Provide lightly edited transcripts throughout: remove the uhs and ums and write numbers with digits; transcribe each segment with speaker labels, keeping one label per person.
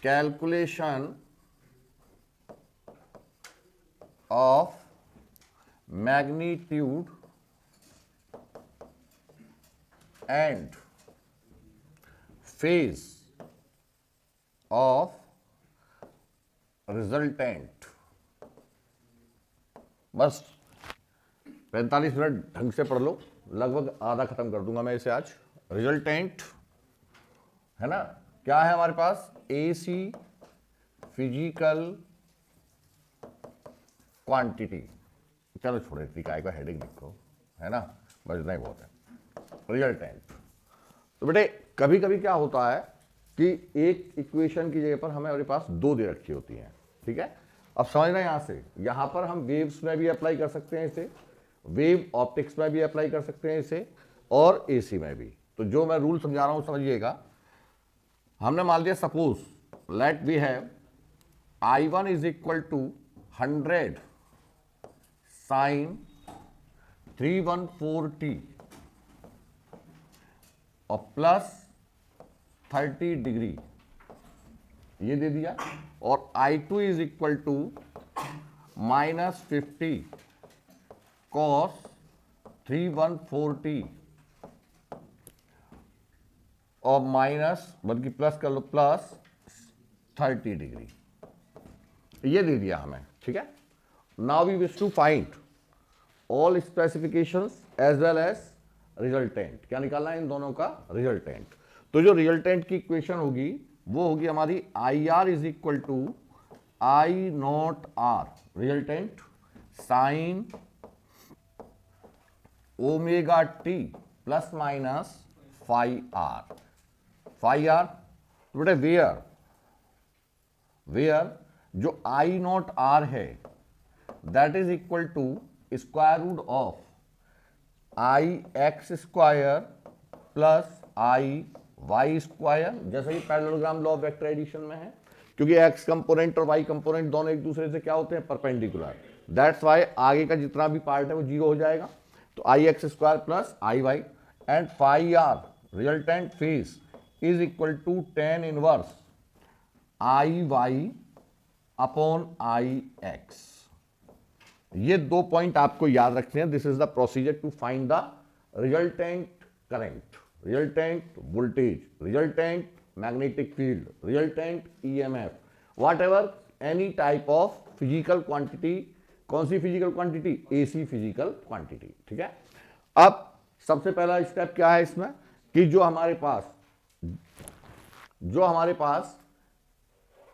Speaker 1: Calculation of magnitude and phase of resultant. बस 45 minute ढंग से पढ़ लो, लगभग आधा खत्म कर दूंगा मैं इसे आज। रिजल्टेंट है ना, क्या है हमारे पास, एसी फिजिकल क्वांटिटी। चलो छोड़े, काय का हेडिंग लिखो, है ना, बस इतना ही बहुत है। रिजल्टेंट। तो बेटे कभी कभी क्या होता है कि एक इक्वेशन की जगह पर हमारे पास दो दे रखी होती हैं, ठीक है। अब समझना यहां से, यहां पर हम वेव्स में भी अप्लाई कर सकते हैं इसे, वेव ऑप्टिक्स में भी अप्लाई कर सकते हैं इसे, और एसी में भी। तो जो मैं रूल समझा रहा हूं समझिएगा। हमने मान लिया suppose let we have I1 is equal to 100 sine 314t और प्लस 30 डिग्री ये दे दिया, और I2 is equal to -50 cos 314t और माइनस बल्कि प्लस कर लो, प्लस 30 डिग्री ये दे दिया हमें, ठीक है। Now we wish to find all specifications as well as resultant. क्या निकालना है इन दोनों का, रिजल्टेंट। तो जो रिजल्टेंट की इक्वेशन होगी वो होगी हमारी I R is equal to I not R, resultant sine omega T plus minus five R. Five R बेटे वेयर वेयर जो आई नॉट आर है that is equal to square root of I X square plus I Y square, जैसे ही parallelogram law of vector addition में है, क्योंकि X component और Y component दोनों एक दूसरे से क्या होते हैं, परपेंडिकुलर। दैट्स वाई आगे का जितना भी पार्ट है वो जीरो हो जाएगा। तो I X square plus I Y and five R resultant phase is equal to tan inverse I Y upon I X. ये दो पॉइंट आपको याद रखने हैं। This is the procedure to find the resultant current, resultant voltage, resultant magnetic field, resultant EMF, whatever any type of physical quantity. कौन सी physical quantity, AC physical quantity, ठीक है। अब सबसे पहला स्टेप क्या है इसमें कि जो हमारे पास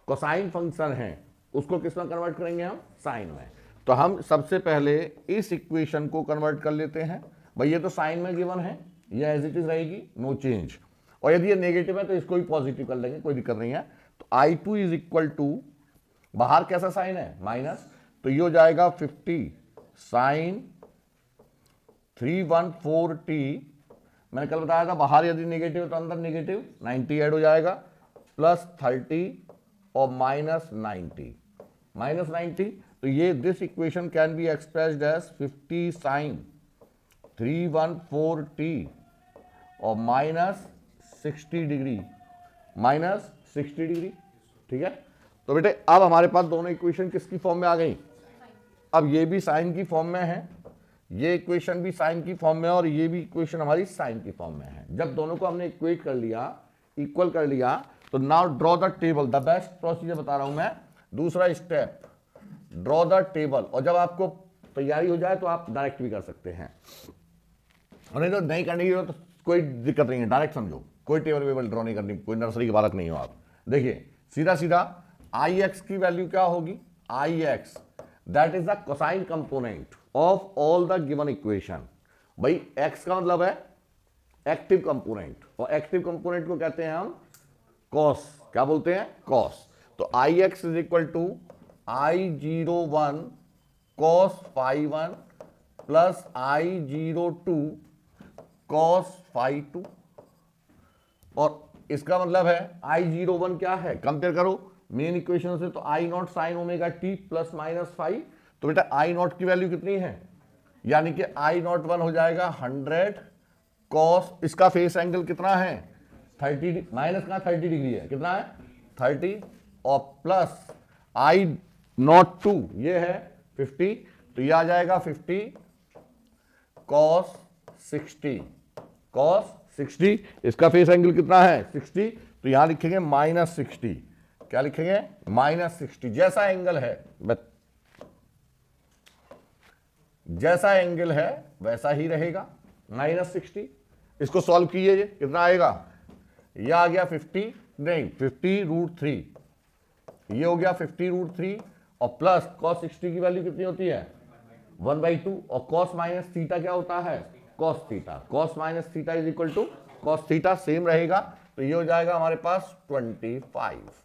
Speaker 1: कोसाइन फंक्शन है उसको किस में कन्वर्ट करेंगे हम, साइन में। तो हम सबसे पहले इस इक्वेशन को कन्वर्ट कर लेते हैं। भाई ये तो साइन में गिवन है, ये एज इट इज रहेगी, नो चेंज। और यदि ये नेगेटिव है तो इसको भी पॉजिटिव कर लेंगे, कोई दिक्कत नहीं है। तो I2 इज इक्वल टू, बाहर कैसा साइन है, माइनस, तो ये हो जाएगा 50 साइन 314t। मैंने कल बताया था बाहर यदि नेगेटिव तो अंदर नेगेटिव 90 ऐड हो जाएगा, प्लस 30 और माइनस 90। तो ये this equation can be expressed as 50 sine 314t और माइनस 60 डिग्री, ठीक है। तो बेटे अब हमारे पास दोनों इक्वेशन किसकी फॉर्म में आ गई, अब ये भी साइन की फॉर्म में है, ये इक्वेशन भी साइन की फॉर्म में है, और ये भी इक्वेशन हमारी साइन की फॉर्म में है। जब दोनों को हमने इक्वेट कर लिया, इक्वल कर लिया, तो now draw the table. The best procedure बता रहा हूं मैं, दूसरा स्टेप, ड्रॉ द टेबल। और जब आपको तैयारी हो जाए तो आप डायरेक्ट भी कर सकते हैं, और नहीं तो नहीं करने की तो कोई दिक्कत नहीं है, डायरेक्ट समझो, कोई टेबल वेबल ड्रॉ नहीं करनी, कोई नर्सरी के बालक नहीं हो आप। देखिए सीधा सीधा आई एक्स की वैल्यू क्या होगी, I X that is the cosine component of all the given equation. भाई एक्स का मतलब है एक्टिव कंपोनेंट, और एक्टिव कंपोनेंट को कहते हैं हम कॉस, क्या बोलते हैं, कॉस। तो I X is equal to I01 cos phi 1 plus I02 cos phi 2, और इसका मतलब है I01 क्या है, कंपेयर करो मेन इक्वेशन से, तो I naught sine omega T plus minus five. तो बेटा I नॉट की वैल्यू कितनी है, यानी कि I नॉट 1 हो जाएगा 100 cos, इसका फेस एंगल कितना है 30, माइनस का 30 डिग्री है, कितना है 30 और प्लस आई नॉट 2 ये है 50, तो ये आ जाएगा 50 cos 60, cos 60। इसका फेस एंगल कितना है 60, तो यहां लिखेंगे -60। क्या लिखेंगे -60। जैसा एंगल है जैसा एंगल है वैसा ही रहेगा -60। इसको सॉल्व कीजिए, कितना आएगा, ये आ गया 50 नहीं 50√3, ये हो गया 50√3 और प्लस cos 60 की वैल्यू कितनी होती है 1/2 और cos माइनस थीटा क्या होता है cos theta. cos minus theta is equal to cos theta, same रहेगा। तो ये हो जाएगा हमारे पास 25।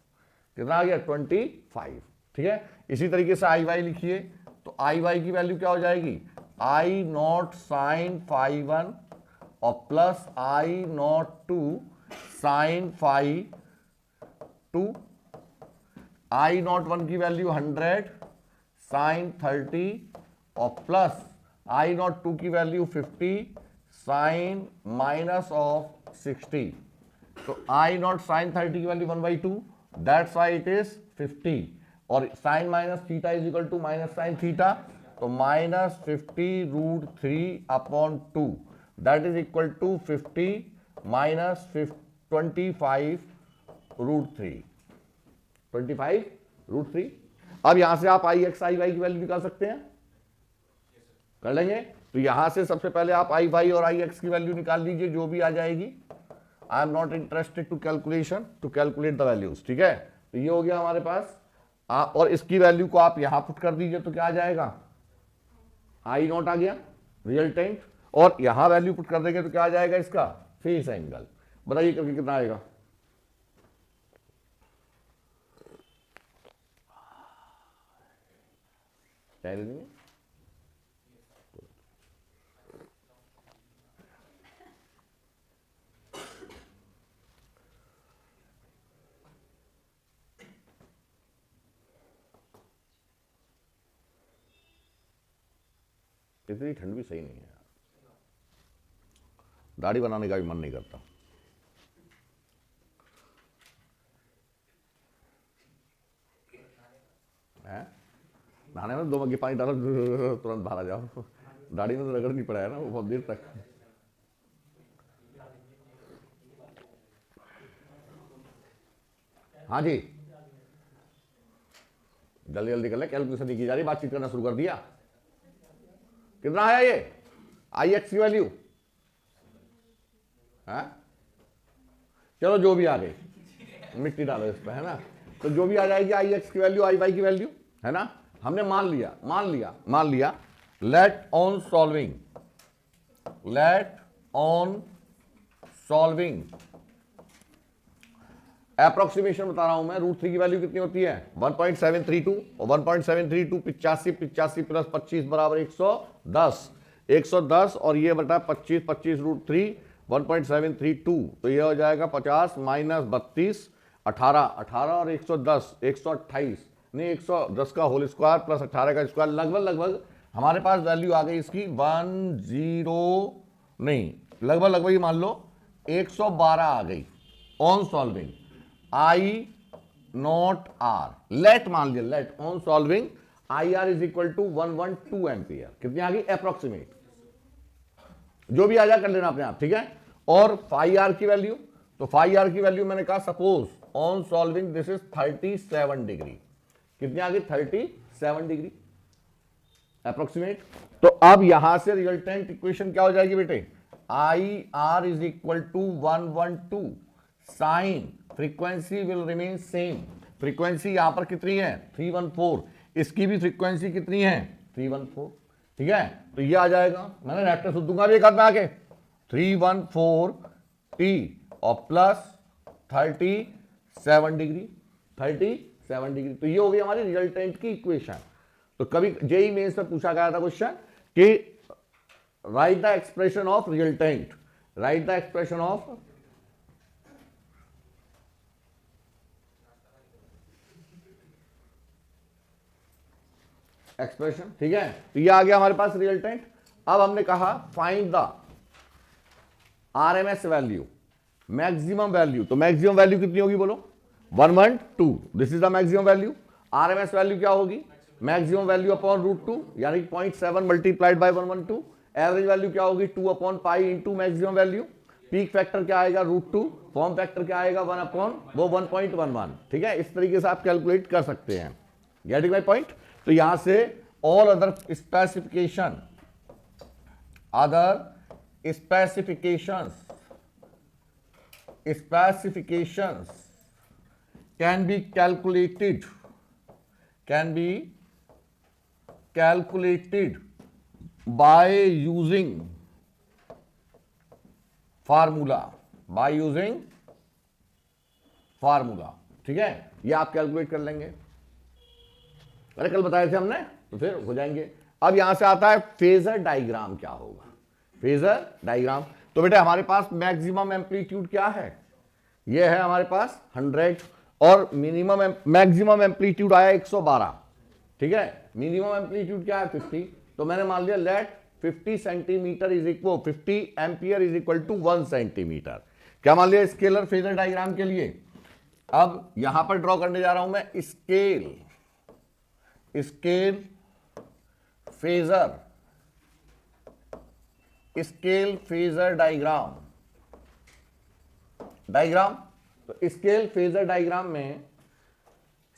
Speaker 1: कितना आ गया 25। ठीक है, इसी तरीके से आई वाई लिखिए, तो आई वाई की वैल्यू क्या हो जाएगी आई नॉट साइन फाई 1 और plus I naught 2 sine phi 2। I naught 1 की वैल्यू 100 साइन 30 और प्लस आई नॉट 2 की वैल्यू 50 साइन माइनस ऑफ 60। तो आई नॉट साइन 30 की value 1/2, that's why it is 50 और sine minus theta is equal to minus sine theta, तो -50√3/2 that is equal to 50 -25√3 25√3। अब यहां से आप आई एक्स आई वाई की वैल्यू निकाल सकते हैं, कर लेंगे। तो यहां से सबसे पहले आप आई वाई और आई एक्स की वैल्यू निकाल लीजिए, जो भी आ जाएगी। I am not interested to calculate the values. ठीक है, तो ये हो गया हमारे पास। और इसकी वैल्यू को आप यहां पुट कर दीजिए, तो क्या आ जाएगा आई नॉट आ गया रिजल्टेंट, और यहां वैल्यू पुट कर देंगे तो क्या आ जाएगा इसका फेस एंगल। बताइए करके कितना आएगा, क्या देंगे इतनी ठंड भी सही नहीं है, दाढ़ी बनाने का भी मन नहीं करता। है नहाने में 2 मग्गे पानी डालो तुरंत बाहर आ जाओ, दाढ़ी में तो रगड़ नहीं पड़ा है ना वो बहुत देर तक। हाँ जी, जल्दी जल्दी कर ले, कैलकुलेशन नहीं की जा रही, बातचीत करना शुरू कर दिया। कितना आया ये आई एक्स की वैल्यू है, चलो जो भी आ गई मिट्टी डालो इस पे, है ना। तो जो भी आ जाएगी आई एक्स की वैल्यू आई वाई की वैल्यू, है ना। हमने मान लिया लेट ऑन सॉल्विंग एप्रोक्सीमेशन बता रहा हूं मैं। √3 की वैल्यू कितनी होती है 1.732 और 1.732 85 प्लस 25 बराबर 110 और ये बटा 25 √3 1.732, तो ये हो जाएगा 50 माइनस 32 18 और 110 128 नहीं 110 का होल स्क्वायर प्लस 18 का स्क्वायर, लगभग हमारे पास वैल्यू आ गई इसकी लगभग ही मान लो 112 आ गई on solving I not R. Let मान लिया, let on solving I R is equal to 112 ampere. कितनी आ गई अप्रोक्सीमेट, जो भी आ जाए कर लेना अपने आप, ठीक है। और फाई आर की वैल्यू, तो फाई आर की वैल्यू मैंने कहा suppose on solving this is 37 degree. कितनी आ गई 37 डिग्री अप्रोक्सीमेट। तो अब यहां से रिजल्टेंट इक्वेशन क्या हो जाएगी बेटे, I R is equal to 112 sine frequency will remain same. Frequency यहां पर कितनी है 314, इसकी भी फ्रीक्वेंसी कितनी है 314, ठीक है। तो ये आ जाएगा, मैंने रेक्टर सुन दूंगा भी एक हाथ में आके 314 टी और प्लस 37 डिग्री। तो ये हो गई हमारी रिजल्टेंट की इक्वेशन। तो कभी जेई मेंस में पूछा गया था क्वेश्चन कि right the expression of resultant, right the expression of expression, ठीक है। तो ये आ गया हमारे पास रिजल्टेंट। अब हमने कहा find the RMS value, maximum value. तो मैक्सिमम वैल्यू कितनी होगी बोलो, 112, this is the maximum value. RMS value क्या होगी, मैक्सिमम वैल्यू अपॉन √2 यानी 0.7 मल्टीप्लाइड बाय 112। एवरेज वैल्यू क्या होगी 2 upon pi into maximum value. Peak factor क्या आएगा √2, फॉर्म फैक्टर क्या आएगा 1 अपॉन वो 1.11। ठीक है, इस तरीके से आप कैलकुलेट कर सकते हैं। Getting my point. तो यहां से all other specification can be calculated by using formula, ठीक है, ये आप कैलकुलेट कर लेंगे। अरे कल बताए थे हमने, तो फिर हो जाएंगे। अब यहां से आता है फेजर डायग्राम क्या होगा। फेजर डायग्राम, तो बेटे हमारे पास मैक्सिमम एम्पलीट्यूड क्या है, ये है हमारे पास 100 और मिनिमम मैक्सिमम एम्पलीट्यूड आया 112। ठीक है, मिनिमम एम्पलीट्यूड क्या है 50। तो मैंने मान लिया let 50 centimetre is equal 50 ampere is equal to 1 centimetre. क्या मान लिया स्केलर फेजर डायग्राम के लिए। अब यहां पर ड्रॉ करने जा रहा हूं मैं स्केल फेजर डायग्राम। तो स्केल फेजर डायग्राम में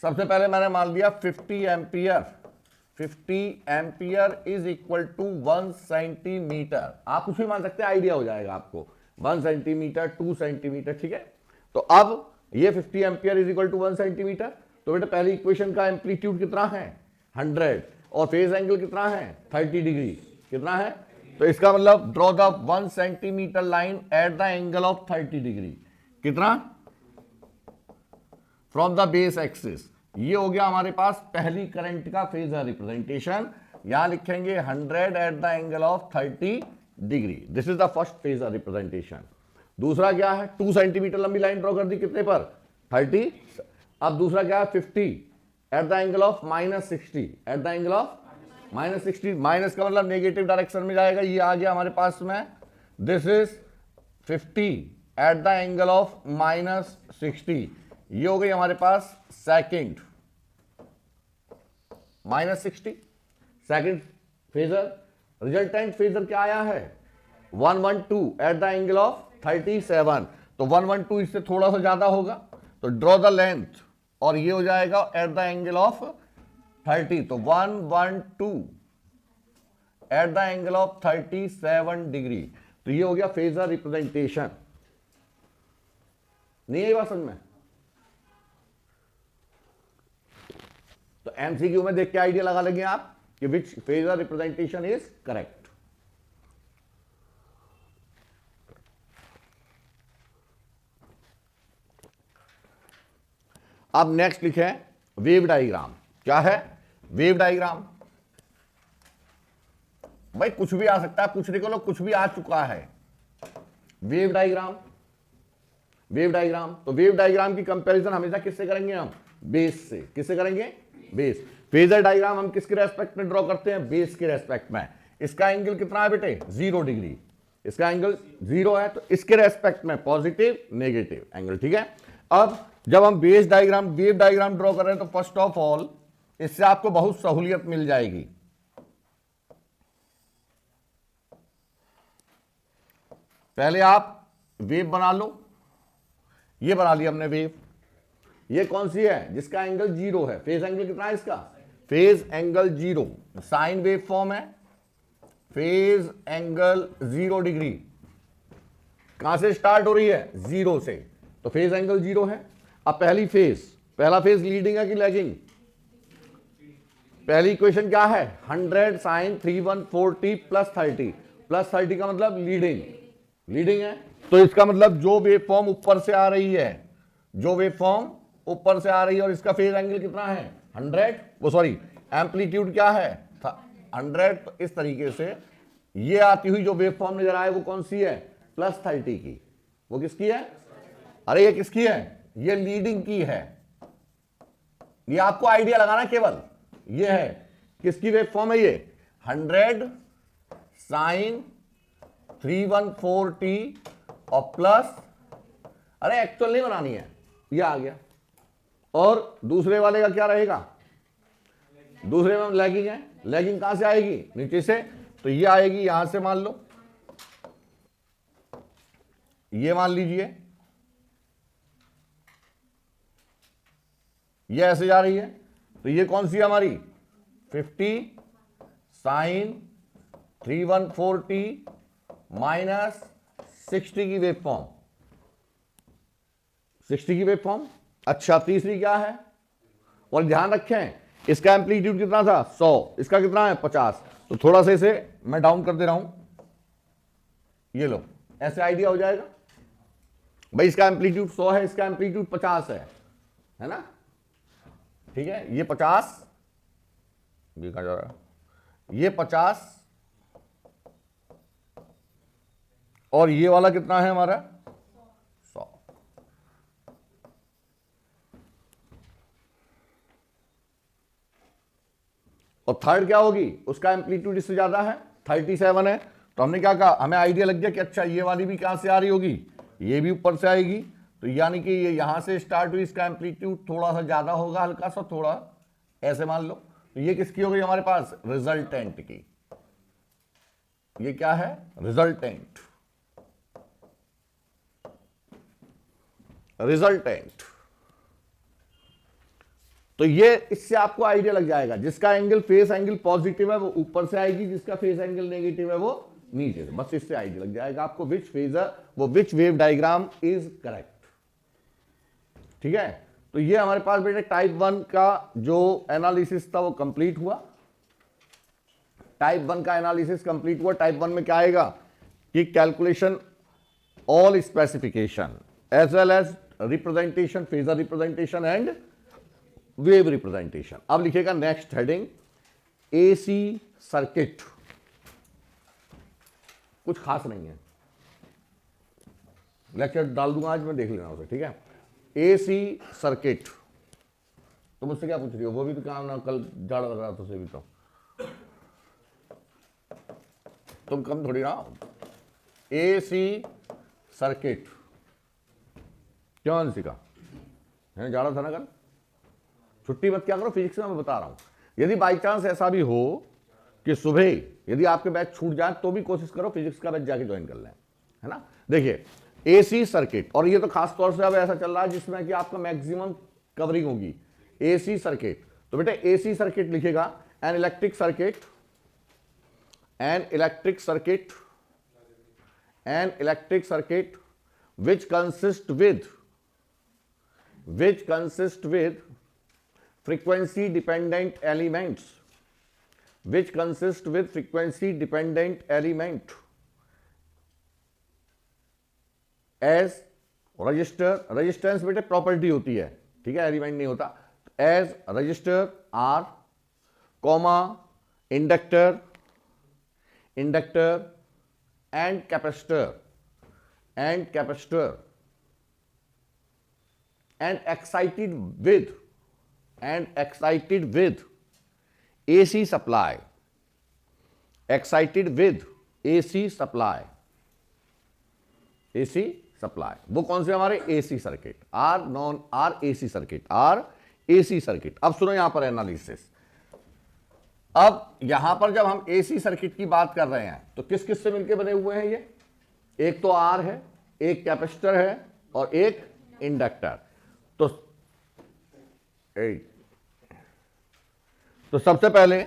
Speaker 1: सबसे पहले मैंने मान लिया 50 ampere is equal to 1 centimetre. आप कुछ भी मान सकते हैं, आइडिया हो जाएगा आपको। 1 सेंटीमीटर, 2 सेंटीमीटर, ठीक है। तो अब ये 50 ampere is equal to 1 centimetre. तो बेटा पहली इक्वेशन का एम्पलीट्यूड कितना है 100 और फेज एंगल कितना है 30 डिग्री, कितना है। तो इसका मतलब draw the 1 centimetre line at the angle of 30 degree. कितना, फ्रॉम द बेस एक्सिस। ये हो गया हमारे पास पहली करंट का फेजर रिप्रेजेंटेशन। यहां लिखेंगे 100 eight the angle of 30 degree. This is the first phasor representation. दूसरा क्या है 2 सेंटीमीटर लंबी लाइन ड्रॉ कर दी, कितने पर 30। अब दूसरा क्या है 50 at the angle of -60, eight the angle of -60। Minus का मतलब नेगेटिव डायरेक्शन में जाएगा, ये आ गया हमारे पास में। This is 50 at the angle of -60। ये हो गई हमारे पास second -60 second phasor. Resultant phasor क्या आया है 112 एट द एंगल ऑफ 37। तो 112 इससे थोड़ा सा ज्यादा होगा, तो ड्रॉ द लेंथ और ये हो जाएगा एट द एंगल ऑफ 30। तो 112 eight the angle of 37 degree. तो ये हो गया फेजर रिप्रेजेंटेशन। नहीं है बात समझ में। तो एमसीक्यू में देख के आइडिया लगा लेंगे आप कि विच फेजर रिप्रेजेंटेशन इज करेक्ट। अब नेक्स्ट लिखे वेव डायग्राम। क्या है वेव डायग्राम, भाई कुछ भी आ सकता है, पूछने को लोग कुछ भी आ चुका है। वेव डायग्राम तो वेव डायग्राम की कंपैरिजन हमेशा किससे करेंगे हम, बेस से। किससे करेंगे, बेस। फेजर डायग्राम हम किसके रेस्पेक्ट में ड्रॉ करते हैं, बेस के रेस्पेक्ट में। इसका एंगल कितना है बेटे 0 डिग्री, इसका एंगल 0 है, तो इसके रेस्पेक्ट में पॉजिटिव नेगेटिव एंगल। ठीक है। अब जब हम base diagram wave diagram draw कर रहे हैं तो फर्स्ट ऑफ ऑल इससे आपको बहुत सहूलियत मिल जाएगी। पहले आप वेव बना लो, ये बना लिया हमने वेव। ये कौन सी है जिसका एंगल 0 है, फेज एंगल कितना है इसका, phase angle 0। Sine wave form है, फेज एंगल 0 डिग्री। कहां से स्टार्ट हो रही है 0 से, तो फेज एंगल 0 है। अब पहला फेज लीडिंग है कि लैगिंग, पहली इक्वेशन क्या है 100 साइन 3140 प्लस 30 का मतलब लीडिंग है। तो इसका मतलब जो वेव फॉर्म ऊपर से आ रही है, और इसका फेज एंगल कितना है 100, वो सॉरी एम्पलीट्यूड क्या है 100। तो इस तरीके से ये आती हुई जो वेव फॉर्म नजर आए वो कौन सी है +30 की। वो किसकी है, अरे ये किसकी है, ये लीडिंग की है। ये आपको आइडिया लगाना केवल, ये है किसकी वेव फॉर्म है, ये 100 साइन 3140 और प्लस, अरे एक्चुअल नहीं बनानी है, ये आ गया और दूसरे वाले का क्या रहेगा, दूसरे में लैगिंग है, लैगिंग कहां से आएगी, नीचे से, तो ये आएगी यहां से, मान लो ये मान लीजिए ये ऐसे जा रही है, तो ये कौन सी है हमारी 50 साइन 314t माइनस 60 की वेव फॉर्म, 60 की वेव फॉर्म। अच्छा, तीसरी क्या है, और ध्यान रखें इसका एम्पलीट्यूड कितना था 100, इसका कितना है 50, तो थोड़ा सा इसे मैं डाउन कर दे रहा हूं, ये लो, ऐसे आइडिया हो जाएगा भाई, इसका एम्पलीट्यूड 100 है, इसका एम्पलीट्यूड 50 है ना, ठीक है, ये 50, ये कहां जा रहा है, ये 50 और ये वाला कितना है हमारा 100। और थर्ड क्या होगी, उसका एम्पलीट्यूड इससे ज्यादा है, 37 है, तो हमने क्या कहा, हमें आइडिया लग गया कि अच्छा ये वाली भी कहां से आ रही होगी, ये भी ऊपर से आएगी, तो यानी कि ये यहां से स्टार्ट हुई, इसका एम्पलीट्यूड थोड़ा सा ज्यादा होगा, हल्का सा थोड़ा ऐसे मान लो, तो ये किसकी हो गई हमारे पास, रिजल्टेंट की, ये क्या है रिजल्टेंट, रिजल्टेंट। तो ये इससे आपको आइडिया लग जाएगा, जिसका एंगल फेस एंगल पॉजिटिव है वो ऊपर से आएगी, जिसका फेस एंगल नेगेटिव है वो नीचे से, बस इससे आइडिया लग जाएगा आपको विच फेजर वो विच वेव डायग्राम इज करेक्ट, ठीक है। तो ये हमारे पास बेटे टाइप 1 का जो एनालिसिस था वो कंप्लीट हुआ, टाइप 1 का एनालिसिस कंप्लीट हुआ। टाइप 1 में क्या आएगा कि calculation all specification as well as representation, phasor representation and wave representation. अब लिखेगा नेक्स्ट हेडिंग एसी सर्किट, कुछ खास नहीं है, लेक्चर डाल दूंगा आज मैं, देख लेना उसे, ठीक है। एसी सर्किट, तो मुझसे क्या पूछ रही हो, वो भी तो काम ना, कल जाड़ा लग रहा था उसे भी, तो तुम कम थोड़ी ना। एसी सर्किट क्यों नहीं सीखा, जाड़ा था ना कल, छुट्टी मत क्या करो, फिजिक्स में मैं बता रहा हूं। यदि बाई चांस ऐसा भी हो कि सुबह यदि आपके बैच छूट जाए तो भी कोशिश करो फिजिक्स का बैच जाके ज्वाइन कर लें, है ना। देखिए एसी सर्किट, और ये तो खास तौर से अब ऐसा चल रहा है जिसमें कि आपका मैक्सिमम कवरिंग होगी एसी सर्किट। तो बेटे एसी सर्किट लिखेगा an electric circuit, an electric circuit, an electric circuit which consist with frequency dependent elements, which consist with frequency dependent element as resistor, resistance बेटे प्रॉपर्टी होती है, ठीक है, element नहीं होता, as resistor R comma inductor, inductor and capacitor, and capacitor and excited with AC supply, excited with AC supply, AC supply, वो कौन से हमारे AC circuit, R non R AC circuit, R AC circuit. अब सुनो यहां पर analysis, अब यहां पर जब हम AC सर्किट की बात कर रहे हैं तो किस किस से मिलकर बने हुए हैं ये, एक तो आर है, एक कैपेसिटर है और एक इंडक्टर। तो सबसे पहले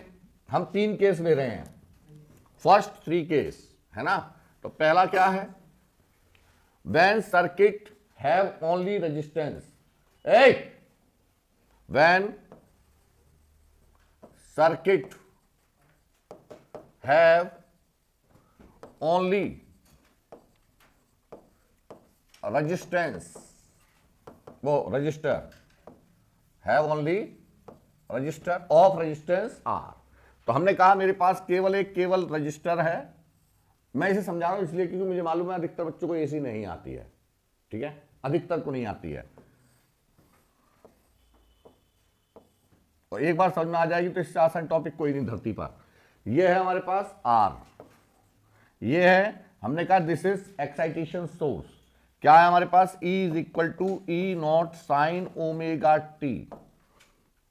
Speaker 1: हम 3 केस ले रहे हैं, फर्स्ट 3 केस है ना। तो पहला क्या है, when circuit have only resistance, when circuit have only resistance, वो resistor have only resistor of resistance R. तो हमने कहा मेरे पास केवल रजिस्टर है, मैं इसे समझा रहा हूं इसलिए क्योंकि मुझे मालूम है अधिकतर बच्चों को एसी नहीं आती है, ठीक है, अधिकतर को नहीं आती है, और एक बार समझ में आ जाएगी तो इससे आसान टॉपिक कोई नहीं धरती पर। यह है हमारे पास आर, ये है, हमने कहा दिस इज एक्साइटेशन सोर्स, क्या है हमारे पास, E is equal to E not sine omega T,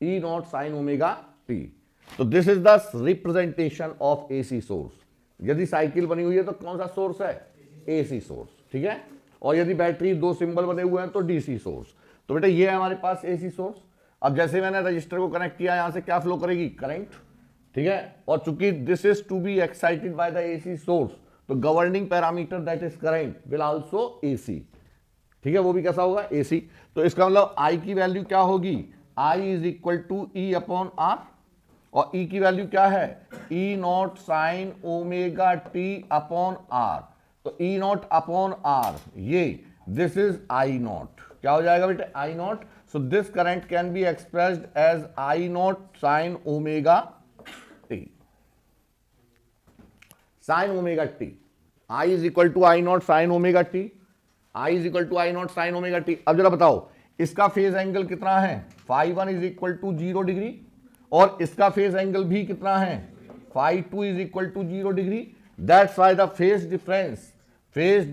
Speaker 1: E not sine omega T. तो this is the representation of AC source. यदि साइकिल बनी हुई है तो कौन सा सोर्स है, एसी सोर्स, ठीक है। और यदि बैटरी दो सिंबल बने हुए हैं तो डीसी सोर्स। तो बेटा ये है हमारे पास एसी सोर्स। अब जैसे मैंने रजिस्टर को कनेक्ट किया, यहां से क्या फ्लो करेगी, करंट, ठीक है। और चूंकि this is to be excited by the AC source, तो governing parameter that is current will also AC, ठीक है। वो भी कैसा होगा, एसी। तो इसका मतलब आई की वैल्यू क्या होगी, I is equal to E upon R, और ई की वैल्यू क्या है, E not sine omega T upon R. तो ई नॉट अपॉन आर, ये दिस इज आई नॉट, क्या हो जाएगा बेटे, I not. So this current can be expressed as I not sine omega T, sine omega T. I is equal to I not sine omega T, I is equal to I not sine omega T. अब जरा बताओ इसका phase angle कितना है, phi 1 is equal to 0 degree, और इसका phase angle भी कितना है, phi 2 is equal to 0 degree. That's why the phase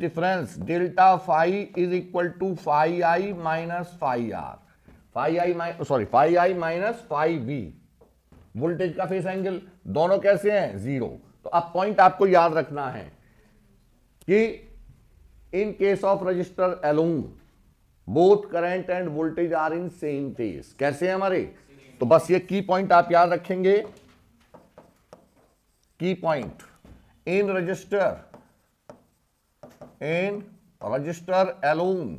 Speaker 1: difference delta phi is equal to phi I minus phi R, phi I minus phi V. Voltage का phase angle दोनों कैसे हैं, 0। तो अब पॉइंट आपको याद रखना है कि in case of resistor alone both current and voltage are in same phase. कैसे हैं हमारे, तो बस ये की पॉइंट आप याद रखेंगे, key point in resistor alone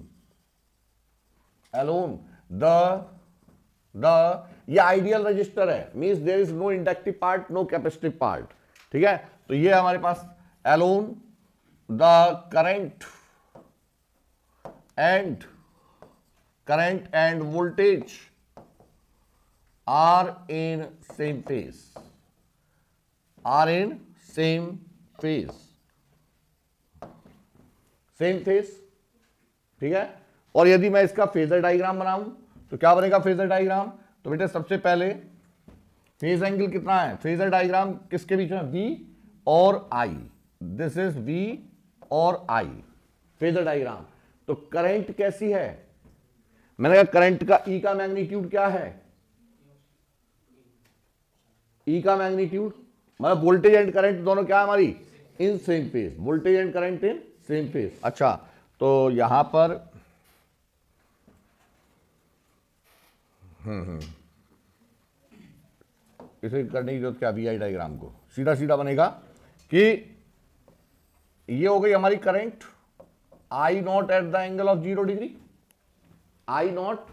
Speaker 1: the ये आइडियल रजिस्टर है, means there is no inductive part, no capacitive part, ठीक है। तो ये हमारे पास alone the current and voltage are in same phase, ठीक है। और यदि मैं इसका फेजर डायग्राम बनाऊं तो क्या बनेगा फेजर डायग्राम, तो बेटे सबसे पहले फेज एंगल कितना है, फेजर डायग्राम किसके बीच में, V और I, दिस इज V और I, फेजर डायग्राम। तो करंट कैसी है, मैंने कहा करंट का E का मैग्नीट्यूड क्या है, E का मैग्नीट्यूड मतलब वोल्टेज एंड करंट दोनों क्या है हमारी, इन same phase, voltage and current in same phase. अच्छा, तो यहां पर इसे करने की जरूरत क्या, VI डायग्राम को सीधा सीधा बनेगा कि ये हो गई हमारी current I naught at the angle of 0 degree, I naught,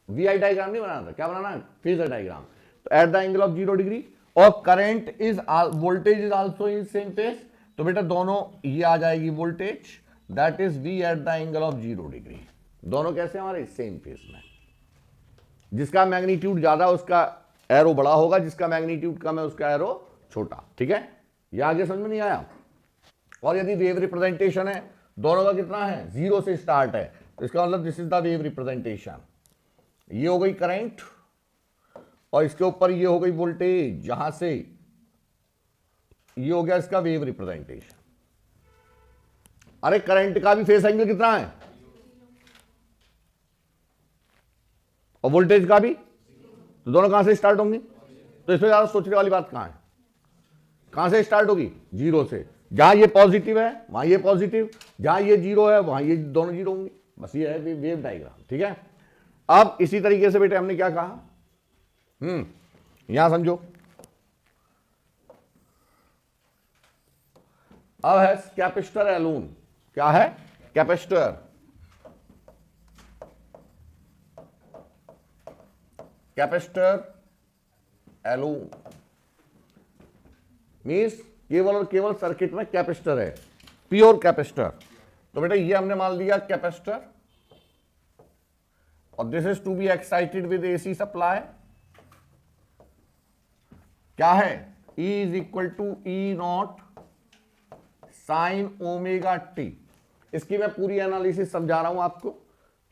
Speaker 1: VI diagram नहीं बनाना था, क्या बनाना है, फेजर डायग्राम। तो at the angle of 0 degree, और current is voltage is also in same phase. तो बेटा दोनों ये आ जाएगी voltage that is V at the angle of 0 degree, दोनों कैसे हमारे सेम फेज में। जिसका मैग्नीट्यूड ज्यादा उसका एरो बड़ा होगा, जिसका मैग्नीट्यूड कम है उसका एरो छोटा, ठीक है। ये आगे समझ में नहीं आया। और यदि वेव रिप्रेजेंटेशन है, दोनों का कितना है, 0 से स्टार्ट है, तो इसका मतलब this is the wave representation. ये हो गई करंट और इसके ऊपर ये हो गई वोल्टेज, जहां से ये हो गया इसका वेव रिप्रेजेंटेशन। अरे करंट का भी फेस एंगल कितना है और वोल्टेज का भी, तो दोनों कहां से स्टार्ट होंगे, तो इसमें ज्यादा सोचने वाली बात कहां है, कहां से स्टार्ट होगी, 0 से। जहां ये पॉजिटिव है वहां ये पॉजिटिव, जहां ये 0 है वहां ये दोनों 0 होंगे, बस ये है वेव डायग्राम, ठीक है। अब इसी तरीके से बेटे हमने क्या कहा, यहां समझो, अब है कैपेसिटर एलोन, क्या है, कैपेसिटर एलोन मीन्स केवल और केवल सर्किट में कैपेसिटर है, प्योर कैपेसिटर। तो बेटा ये हमने मान लिया कैपेसिटर, और this is to be excited with AC supply. क्या है, E is equal to E not sine omega T. इसकी मैं पूरी एनालिसिस समझा रहा हूं आपको,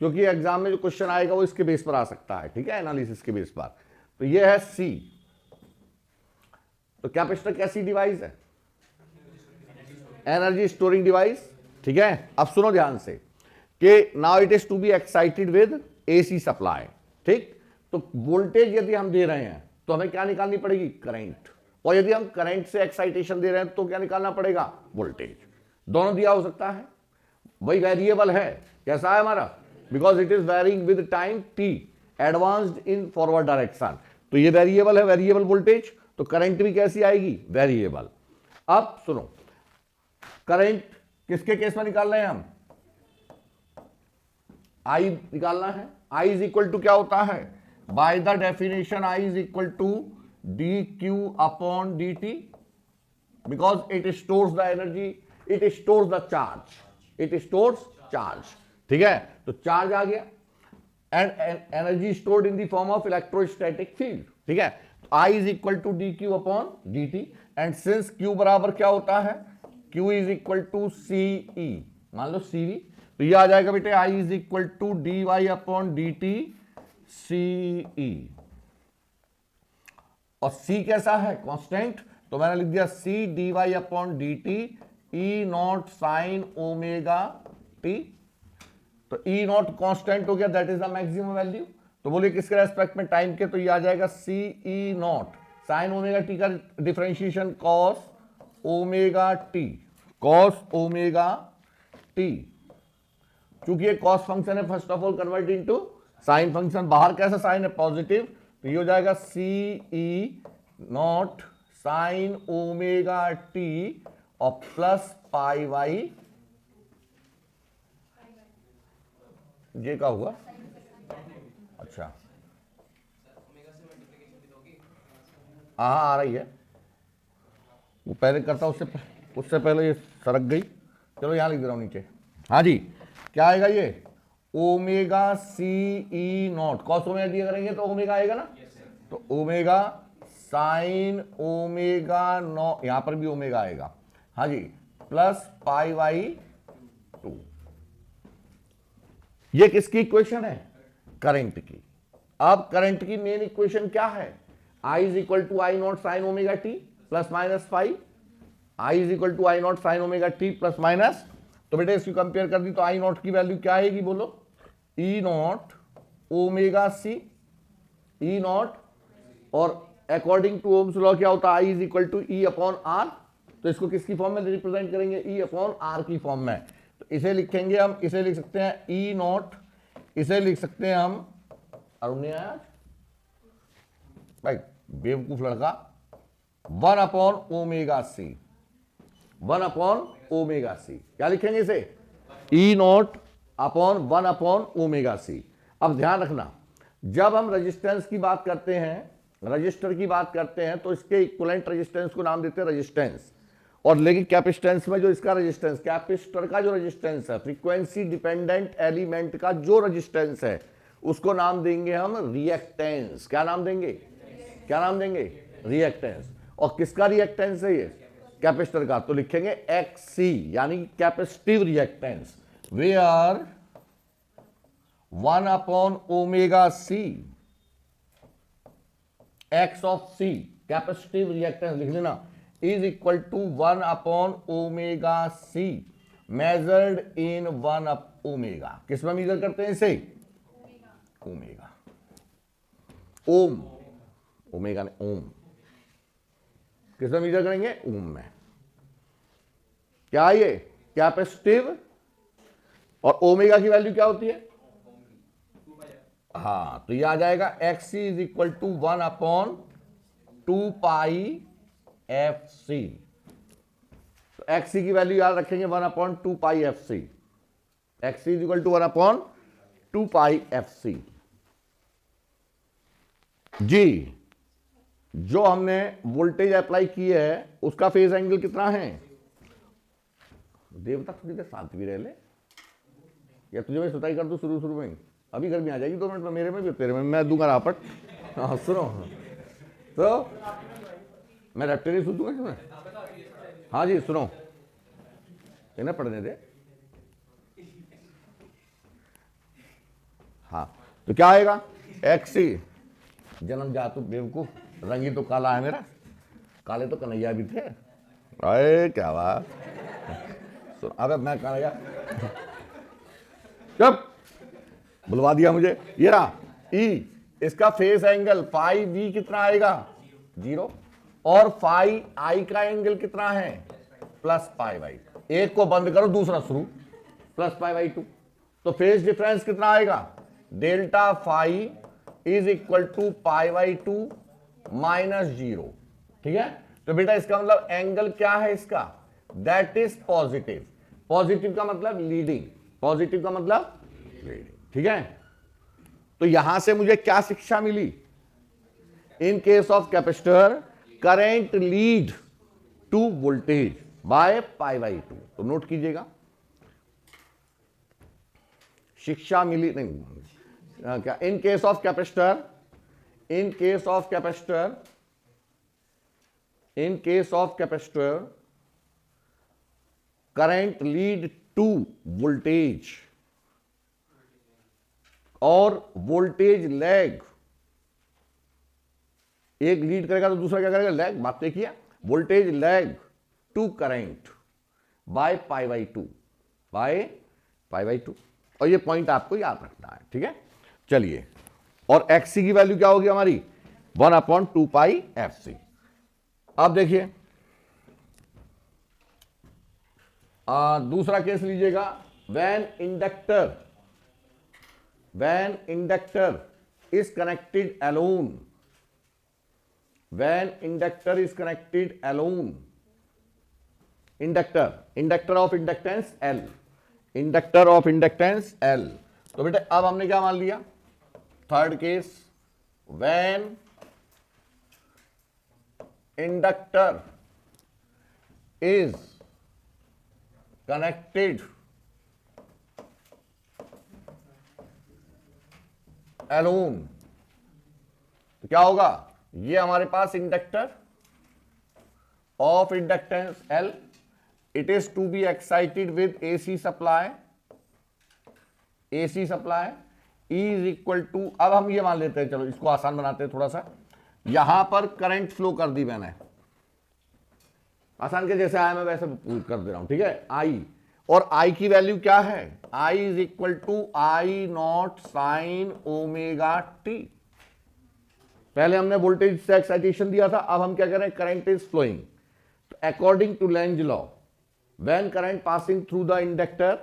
Speaker 1: क्योंकि एग्जाम में जो क्वेश्चन आएगा वो इसके बेस पर आ सकता है, ठीक है, एनालिसिस के बेस पर। तो ये है C। तो कैपेसिटर कैसी डिवाइस है, एनर्जी स्टोरिंग डिवाइस, ठीक है। अब सुनो ध्यान से, कि now it is to be excited with AC supply, ठीक। तो वोल्टेज यदि हम दे रहे हैं तो हमें क्या निकालनी पड़ेगी, करंट, और यदि हम करंट से एक्साइटेशन दे रहे हैं तो क्या निकालना पड़ेगा, वोल्टेज। दोनों दिया हो सकता है, वही वेरिएबल है, कैसा है हमारा, because it is varying with time T, advanced in forward direction, तो ये वेरिएबल है, वेरिएबल वोल्टेज, तो करंट भी कैसी आएगी, वेरिएबल। अब सुनो, करंट किसके केस में निकाल रहे हैं हम, आई निकालना है। आई इज इक्वल टू क्या होता है, by the definition I is equal to D Q upon D T, because it stores the energy, it stores the charge, it stores charge, ठीक है। तो चार्ज आ गया and energy stored in the form of electrostatic field, ठीक है। तो I is equal to D Q upon D T, and since Q बराबर क्या होता है, Q is equal to C E, मान लो सी वी, तो ये आ जाएगा बेटे I is equal to D Y upon D T C E, और सी कैसा है, कांस्टेंट, तो मैंने लिख दिया C D Y upon D T E not sine omega T, तो ई नॉट कांस्टेंट हो गया, that is the maximum value. तो बोलिए किसके रेस्पेक्ट में, टाइम के, तो ये आ जाएगा सी E not sine omega T का differentiation cos omega T, cos omega T, क्योंकि ये कॉस फंक्शन है, first of all convert into sine function, बाहर कैसा साइन है, पॉजिटिव, तो ये हो जाएगा सी E not sine omega T और प्लस पाई वाई, ये क्या हुआ, अच्छा हाँ आ रही है, वो पहले करता, उससे पहले ये सरक गई, चलो यहां लिख दे रहा हूं नीचे, हाँ जी, क्या आएगा ये, omega C E naught, cos omega दिया करेंगे तो ओमेगा आएगा ना, तो ओमेगा साइन ओमेगा नॉ, यहां पर भी ओमेगा आएगा, हाँ जी, प्लस पाई वाई 2। ये किसकी इक्वेशन है, करंट की। अब करंट की मेन इक्वेशन क्या है, I is equal to I not sine omega T plus minus five, I is equal to I not sine omega T plus minus, तो बेटे इसकी कंपेयर कर दी तो आई नॉट की वैल्यू क्या आएगी, बोलो, E naught omega C, E naught, और अकॉर्डिंग टू ओम्स लॉ क्या होता है, I is equal to E upon R, तो इसको किसकी फॉर्म में रिप्रेजेंट करेंगे, ई अपॉन आर की फॉर्म में, तो इसे लिखेंगे हम, इसे लिख सकते हैं ई नॉट, इसे लिख सकते हैं हम, अरुण ने आया भाई बेवकूफ लड़का, 1 upon omega C, 1 upon omega C, क्या लिखेंगे इसे, E not upon 1 upon omega C. अब ध्यान रखना, जब हम रेजिस्टेंस की बात करते हैं, रजिस्टर की बात करते हैं, तो इसके इक्विवेलेंट रेजिस्टेंस को नाम देते हैं रेजिस्टेंस, और लेकिन कैपेसिटेंस में जो इसका रेजिस्टेंस, कैपेसिटर का जो रेजिस्टेंस है, फ्रीक्वेंसी डिपेंडेंट एलिमेंट का जो रेजिस्टेंस है, उसको नाम देंगे हम रिएक्टेंस। क्या नाम देंगे, क्या नाम देंगे, रिएक्टेंस। और किसका रिएक्टेंस है ये, कैपेसिटर का, तो लिखेंगे एक्सी, यानी capacitive reactance, where 1 upon omega C, X of C, capacitive reactance लिख लेना, is equal to 1 upon omega C measured in 1 up omega. किस में मेजर करते हैं इसे, ओमेगा, ओम, ओमेगा ने ओम, किस में मेजर करेंगे, ओम में। क्या ये कैपेसिटिव, और ओमेगा की वैल्यू क्या होती है, हाँ, तो ये आ जाएगा X C is equal to 1 upon 2 pi F C, तो एक्स सी की वैल्यू याद रखेंगे 1 upon 2 pi F C, X C is equal to 1 upon 2 pi F C. जी, जो हमने वोल्टेज अप्लाई की है उसका फेज एंगल कितना है, देवता थोड़ी देर शांति भी रह ले, या तुझे मैं सुताई कर दूं शुरू में, अभी गर्मी आ जाएगी 2 मिनट में, मेरे में भी तेरे में, मैं दूंगा रापट। हाँ सुनो, तो मैं रट्टे नहीं सुन दूंगा इसमें, हाँ जी सुनो, इन्हें पढ़ने दे, हाँ, तो क्या आएगा, एक्सी, जन्म जातु बेवकूफ, रंगी तो काला है मेरा, काले तो कन्हैया भी थे, अरे क्या बात, सुन, अबे मैं कन्हैया, जब बुलवा दिया मुझे, ये रहा ई, इसका फेस एंगल फाई वी कितना आएगा 0, और फाई आई का एंगल कितना है प्लस पाई बाई, एक को बंद करो दूसरा शुरू, प्लस पाई बाई 2। तो फेस डिफरेंस कितना आएगा, delta phi is equal to pi by 2 minus 0। ठीक है, तो बेटा इसका मतलब एंगल क्या है इसका, दैट इज पॉजिटिव। पॉजिटिव का मतलब लीडिंग, पॉजिटिव का मतलब लीडिंग। ठीक है, तो यहां से मुझे क्या शिक्षा मिली, in case of capacitor current lead to voltage by pi by 2। तो नोट कीजिएगा, शिक्षा मिली नहीं क्या, in case of capacitor, in case of capacitor, in case of capacitor current lead to voltage और वोल्टेज लैग, एक लीड करेगा तो दूसरा क्या करेगा, लैग, बात तो किया, voltage lag to current by pi by 2, by pi by 2। और ये पॉइंट आपको याद रखना है। ठीक है, चलिए, और एक्सी की वैल्यू क्या होगी हमारी 1/2 पाई एफ सी। अब देखिए दूसरा केस लीजिएगा, when inductor is connected alone, when inductor is connected alone, inductor of inductance L, inductor of inductance L। तो बेटा अब हमने क्या मान लिया, third case, when inductor is connected alone, तो क्या होगा, ये हमारे पास inductor of inductance L, it is to be excited with AC supply, AC supply is equal to, अब हम ये मान लेते हैं, चलो इसको आसान बनाते हैं थोड़ा सा, यहां पर करंट फ्लो कर दी मैंने, आसान के जैसे आया मैं वैसे कर दे रहा हूं। ठीक है, I, और I की वैल्यू क्या है, I is equal to I naught sine omega T. पहले हमने वोल्टेज से एक्साइटेशन दिया था, अब हम क्या करें, करंट इज फ्लोइंग। तो according to Lenz law, when current passing through the inductor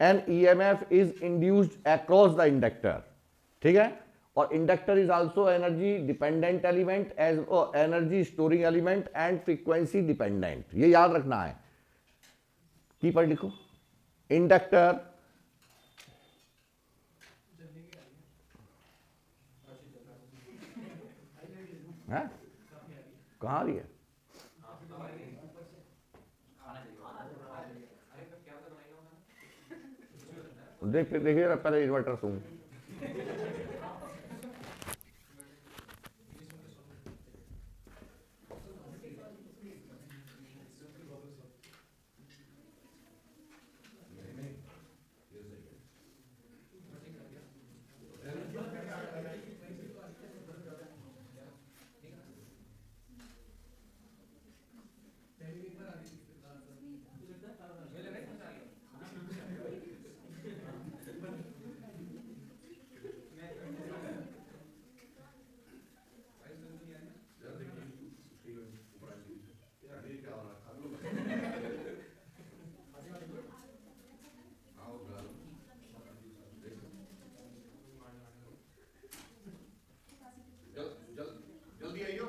Speaker 1: an EMF is induced across the inductor. ठीक है, और inductor is also energy dependent element as energy storing element and frequency dependent. ये याद रखना है, की पर लिखो, इंडक्टर है कहां आ रही है, देखिए पहले इन्वर्टर सुन, जल्दी आइयो।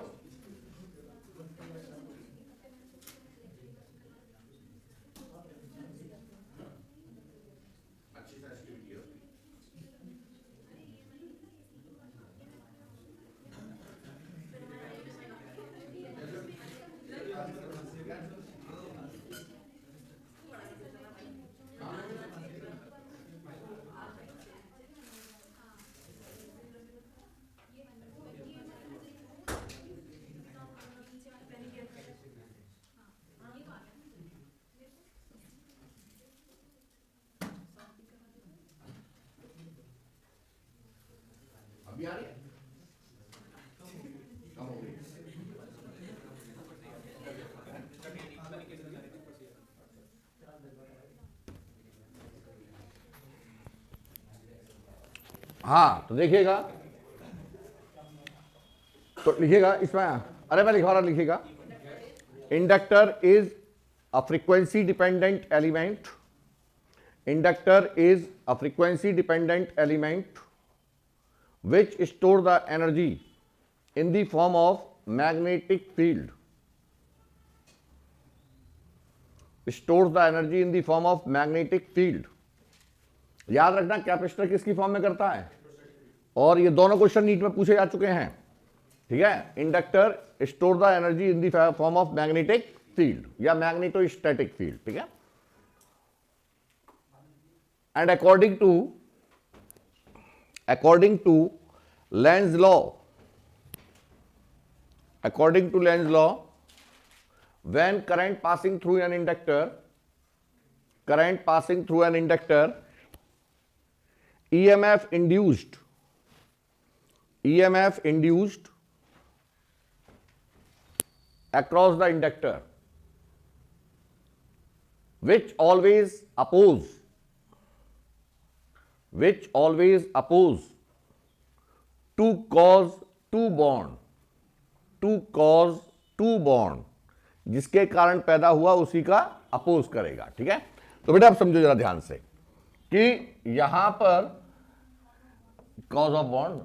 Speaker 1: अच्छी फैसिलिटी है। अभी आ रही है, कम हो गई। हाँ तो देखिएगा, तो लिखिएगा इसमें, अरे मैं लिखवा रहा, लिखिएगा inductor is a frequency dependent element, inductor is a frequency dependent element which store the energy in the form of magnetic field, stores the energy in the form of magnetic field। याद रखना capacitor किसकी form में करता है, और ये दोनों question NEET में पूछे जा चुके हैं, ठीक है। Inductor store the energy in the form of magnetic field या मैग्नेटोस्टैटिक फील्ड, ठीक है। And according to Lenz law, when current passing through an inductor, EMF induced across the inductor, which always oppose to cause two bond, जिसके कारण पैदा हुआ उसी का oppose करेगा, ठीक है। तो बेटा आप समझो जरा ध्यान से कि यहां पर कॉज ऑफ बॉन्ड,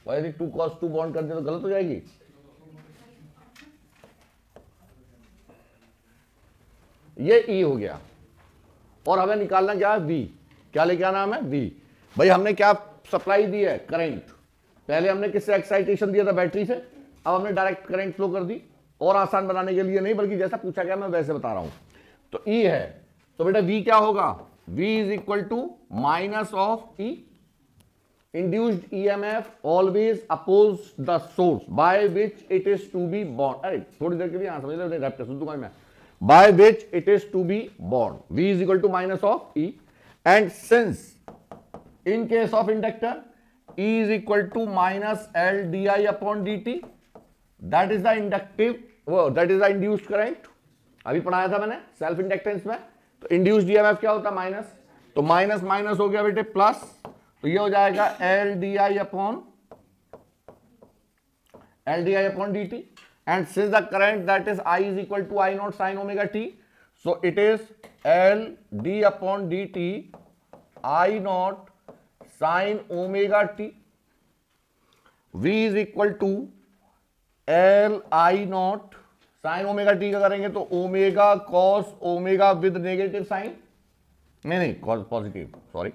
Speaker 1: यदि टू कॉज टू बॉन्ड कर दे तो गलत हो जाएगी। ये ई हो गया, और हमें निकालना क्या है, वी। क्या लेके आना हमें, वी। भाई हमने क्या सप्लाई दी है, करंट। पहले हमने किससे एक्साइटेशन दिया था, बैटरी से, अब हमने डायरेक्ट करंट फ्लो कर दी, और आसान बनाने के लिए नहीं, बल्कि जैसा पूछा गया मैं वैसे बता रहा हूं। तो ई है, तो बेटा वी क्या होगा, V is equal to minus of E. Induced EMF always oppose the source by which it is to be bond. अरे थोड़ी देर के लिए समझ लो, रैप्ट सुन दूंगा मैं। by which it is to be bound, V is equal to minus of E, and since in case of inductor E is equal to minus L di upon dt, that is the induced current। अभी पढ़ाया था मैंने self inductance में, तो induced EMF क्या होता है, minus, तो माइनस माइनस हो गया बेटे प्लस, तो ये हो जाएगा L di upon dt। And since the current that is I is equal to I naught sin omega t, so it is L d upon dt I naught sin omega t। V is equal to L I naught sin omega t का करेंगे तो omega cos omega with negative sine, नहीं cos positive, sorry,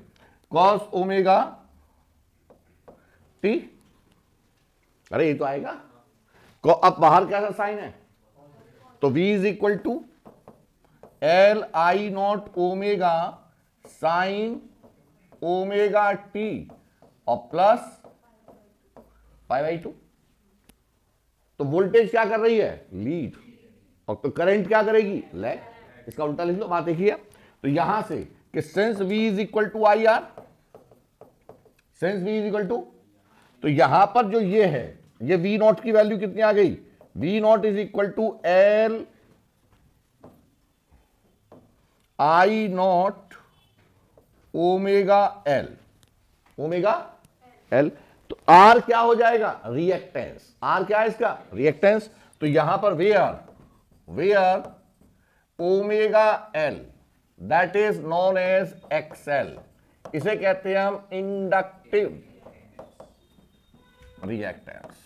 Speaker 1: cos omega t। अरे ये तो आएगा, अब बाहर कैसा साइन है, तो V is equal to L I naught omega sine omega T और प्लस पाई बाई 2। तो वोल्टेज क्या कर रही है, लीड, और तो करंट क्या करेगी, लैग। इसका उल्टा लिख लो, बात देखिए। तो यहां से कि since V is equal to I R, since V is equal to, तो यहां पर जो ये है, ये V नॉट की वैल्यू कितनी आ गई, V naught is equal to L I naught omega L, omega L। तो R क्या हो जाएगा, रिएक्टेंस। R क्या है इसका, रिएक्टेंस। तो यहां पर where omega L that is known as XL, इसे कहते हैं हम inductive reactance,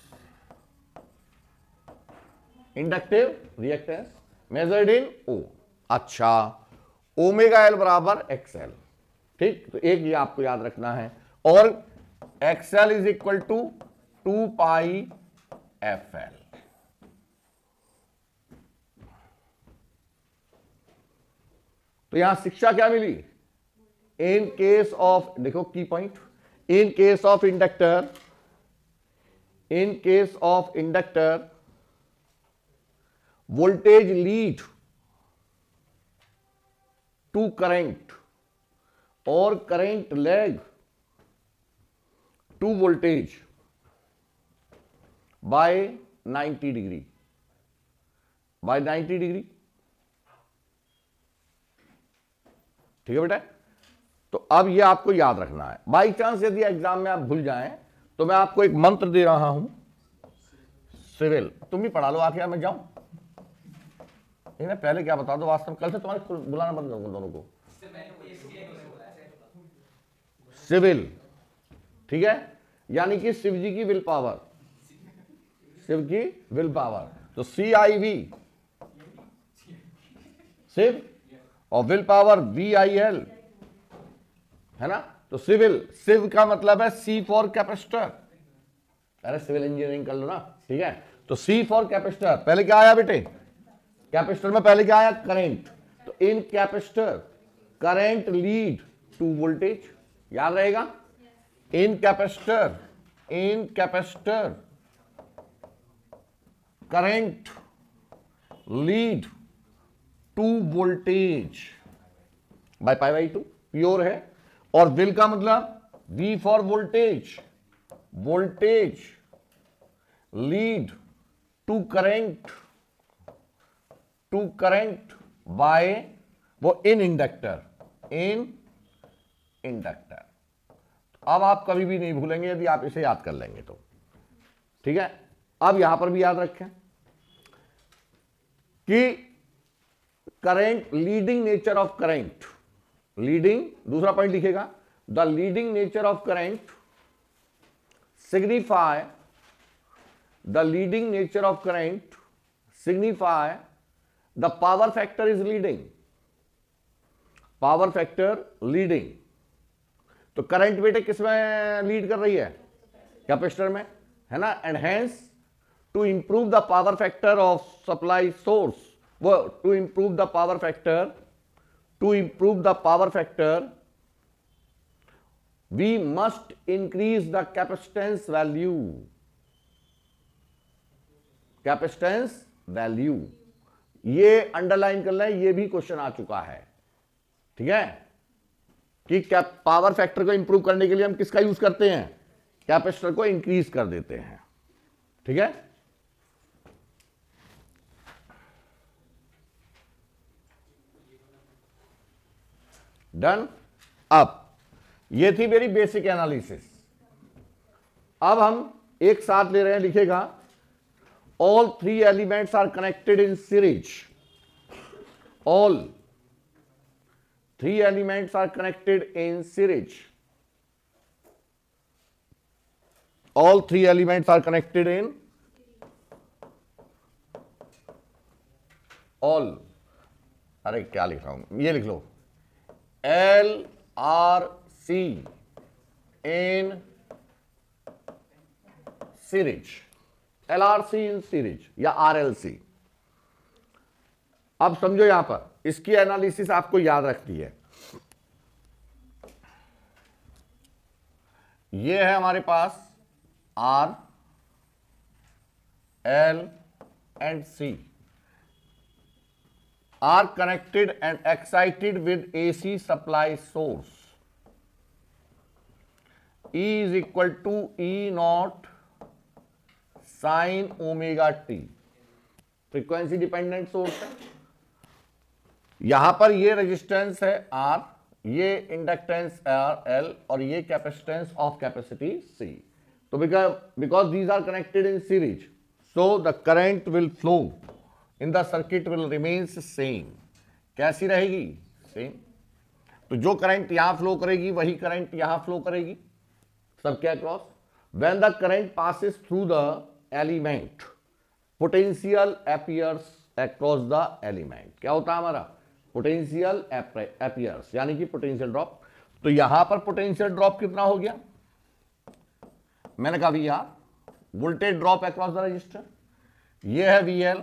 Speaker 1: inductive reactance measured in O। अच्छा, ओमेगा L बराबर XL, ठीक। तो एक ये आपको याद रखना है, और XL is equal to 2 pi FL। तो यहां शिक्षा क्या मिली, इन केस ऑफ, देखो की point, in case of inductor, in case of inductor voltage lead to current or current lag to voltage by 90 degree, by 90 degree, ठीक है बेटा। तो अब ये आपको याद रखना है। बाई चांस यदि एग्जाम में आप भूल जाएं तो मैं आपको एक मंत्र दे रहा हूं, सिविल, तुम भी पढ़ा लो आके, मैं जाऊं? इन्हें पहले क्या बता दो, वास्तव में कल से तुम्हारे बुलाना बंद करूंगा दोनों को। सिविल, ठीक है, यानी कि शिव जी की विल पावर, शिव की विल पावर, तो CIV शिव, और विल पावर VIL, है ना। तो सिविल, शिव का मतलब है C फॉर कैपेसिटर, अरे सिविल इंजीनियरिंग कर लो ना, ठीक है। तो C फॉर कैपेसिटर, पहले क्या आया बेटे, कैपेसिटर में पहले क्या आया, करंट, तो in capacitor current lead to voltage, याद रहेगा, in capacitor current lead to voltage by pi by 2, pure है। और विल का मतलब V for voltage, voltage lead to current by वो इन इंडक्टर, अब आप कभी भी नहीं भूलेंगे यदि आप इसे याद कर लेंगे तो, ठीक है। अब यहां पर भी याद रखें कि current, leading nature of current, leading, दूसरा पॉइंट लिखेगा, the leading nature of current signify, the leading nature of current signify the power factor is leading, power factor leading. तो करंट बेटे किसमें लीड कर रही है, कैपेसिटर में, है ना। And hence to improve the power factor of supply source, वो to improve the power factor, we must increase the capacitance value, ये अंडरलाइन कर लें, ये भी क्वेश्चन आ चुका है, ठीक है, कि क्या पावर फैक्टर को इंप्रूव करने के लिए हम किसका यूज करते हैं, कैपेसिटर को इंक्रीज कर देते हैं, ठीक है। डन। अब ये थी मेरी बेसिक एनालिसिस। अब हम एक साथ ले रहे हैं, लिखेगा all 3 elements are connected in series, all 3 elements are connected in series, all 3 elements are connected in all, अरे क्या लिख रहा हूं, ये लिख लो, LRC in series, LRC in series या RLC। अब समझो यहां पर इसकी एनालिसिस आपको याद रखती है। ये है हमारे पास R, L and C are connected and excited with AC supply source. E is equal to E naught sin omega t, frequency dependent source है। यहां पर ये रेजिस्टेंस है R, ये इंडक्टेंस L और ये कैपेसिटेंस ऑफ कैपेसिटी C। तो because these are connected in series, so the current will flow in the circuit will remains same। कैसी रहेगी, सेम। तो जो करंट यहां फ्लो करेगी वही करंट यहां फ्लो करेगी सबके across. when the current passes through the element, potential appears across the element। क्या होता है हमारा, पोटेंशियल appears, यानी कि पोटेंशियल ड्रॉप। तो यहां पर पोटेंशियल ड्रॉप कितना हो गया, मैंने कहा VR, voltage drop across the register, ये है VL,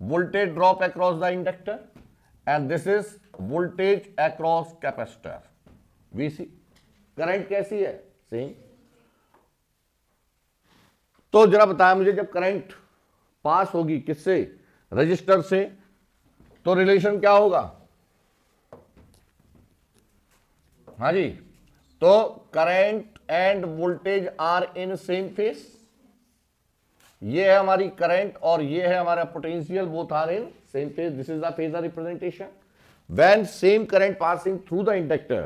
Speaker 1: voltage drop across the inductor, and this is voltage across capacitor VC। Current कैसी है, सेम। तो जरा बताया मुझे, जब करंट पास होगी किससे, रजिस्टर से, तो रिलेशन क्या होगा, हाँ जी, तो current and voltage are in same phase. ये है हमारी करंट और ये है हमारा potential, both are in same phase. This is the phasor representation. When same current passing through the inductor,